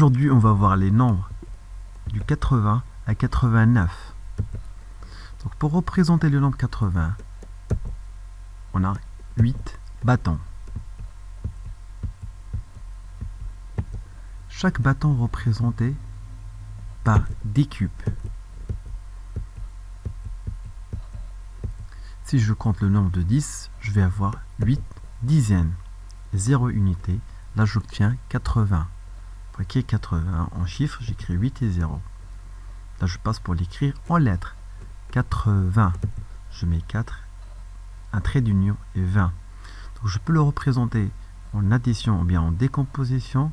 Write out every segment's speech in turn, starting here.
Aujourd'hui, on va voir les nombres du 80 à 89. Donc pour représenter le nombre 80, on a 8 bâtons. Chaque bâton représenté par 10 cubes. Si je compte le nombre de 10, je vais avoir 8 dizaines. 0 unité, là j'obtiens 80. Pour écrire 80 en chiffres, j'écris 8 et 0. Là je passe pour l'écrire en lettres. 80, je mets 4, un trait d'union et 20. Donc je peux le représenter en addition ou bien en décomposition.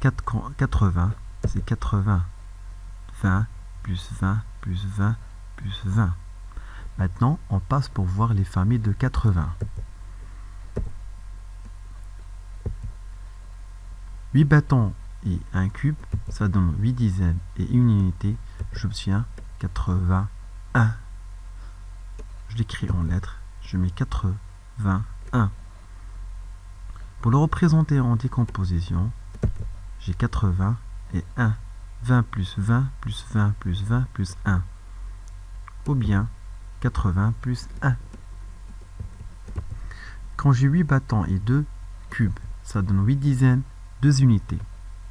80, c'est 80. 20 plus 20 plus 20 plus 20. Maintenant, on passe pour voir les familles de 80. 8 bâtons et 1 cube, ça donne 8 dizaines et une unité. J'obtiens 81. Je l'écris en lettres, je mets 81. Pour le représenter en décomposition, j'ai 80 et 1. 20 plus 20 plus 20 plus 20 plus 1. Ou bien 80 plus 1. Quand j'ai 8 bâtons et 2 cubes, ça donne 8 dizaines, 2 unités.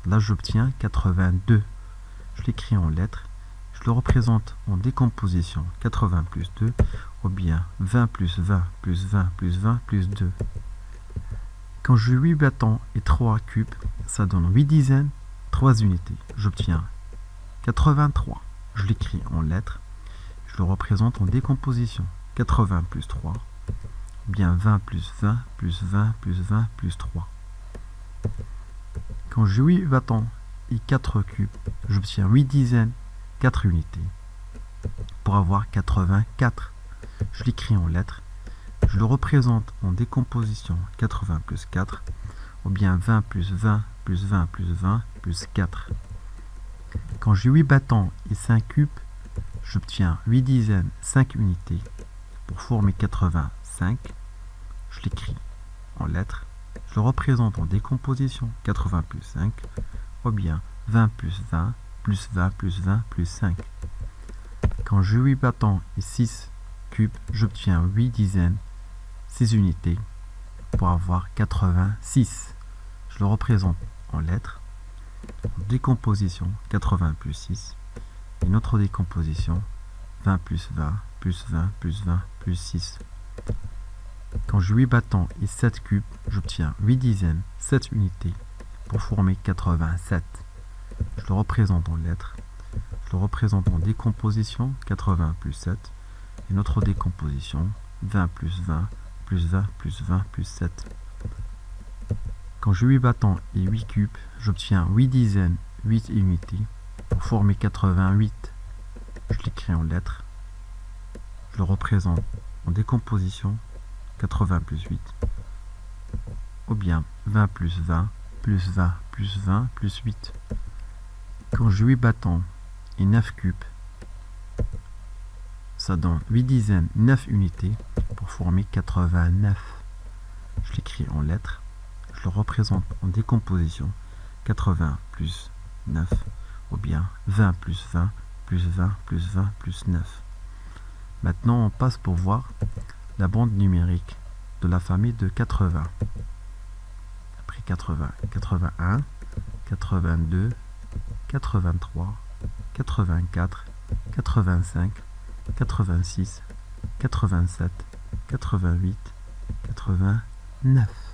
Là, j'obtiens 82. Je l'écris en lettres. Je le représente en décomposition. 80 plus 2, ou bien 20 plus 20 plus 20 plus 20 plus 2. Quand j'ai 8 bâtons et 3 cubes, ça donne 8 dizaines, 3 unités. J'obtiens 83. Je l'écris en lettres. Je le représente en décomposition. 80 plus 3, ou bien 20 plus 20 plus 20 plus 20 plus 3. Quand j'ai 8 bâtons et 4 cubes, j'obtiens 8 dizaines, 4 unités. Pour avoir 84, je l'écris en lettres. Je le représente en décomposition. 80 plus 4, ou bien 20 plus 20 plus 20 plus 20 plus 4. Quand j'ai 8 bâtons et 5 cubes, j'obtiens 8 dizaines, 5 unités. Pour former 85, je l'écris en lettres. Je le représente en décomposition. 80 plus 5, ou bien 20 plus 20 plus 20 plus 20 plus 5. Quand j'ai 8 bâtons et 6 cubes, j'obtiens 8 dizaines, 6 unités. Pour avoir 86, je le représente en lettres. En décomposition, 80 plus 6. Une autre décomposition, 20 plus 20 plus 20 plus 20 plus 6. Quand j'ai 8 bâtons et 7 cubes, j'obtiens 8 dizaines, 7 unités. Pour former 87. Je le représente en lettres. Je le représente en décomposition. 80 plus 7. Une autre décomposition. 20 plus 20 plus 20 plus 20 plus 7. Quand j'ai 8 bâtons et 8 cubes, j'obtiens 8 dizaines, 8 unités. Pour former 88. Je l'écris en lettres. Je le représente en décomposition. 80 plus 8. Ou bien 20 plus 20 plus 20 plus 20 plus 8. Quand j'ai 8 bâtons et 9 cubes, ça donne 8 dizaines, 9 unités. Pour former 89. Je l'écris en lettres. Je le représente en décomposition. 80 plus 9, ou bien 20 plus 20 plus 20 plus 20 plus 9. Maintenant, on passe pour voir la bande numérique de la famille de 80. Après 80, 81, 82, 83, 84, 85, 86, 87, 88, 89.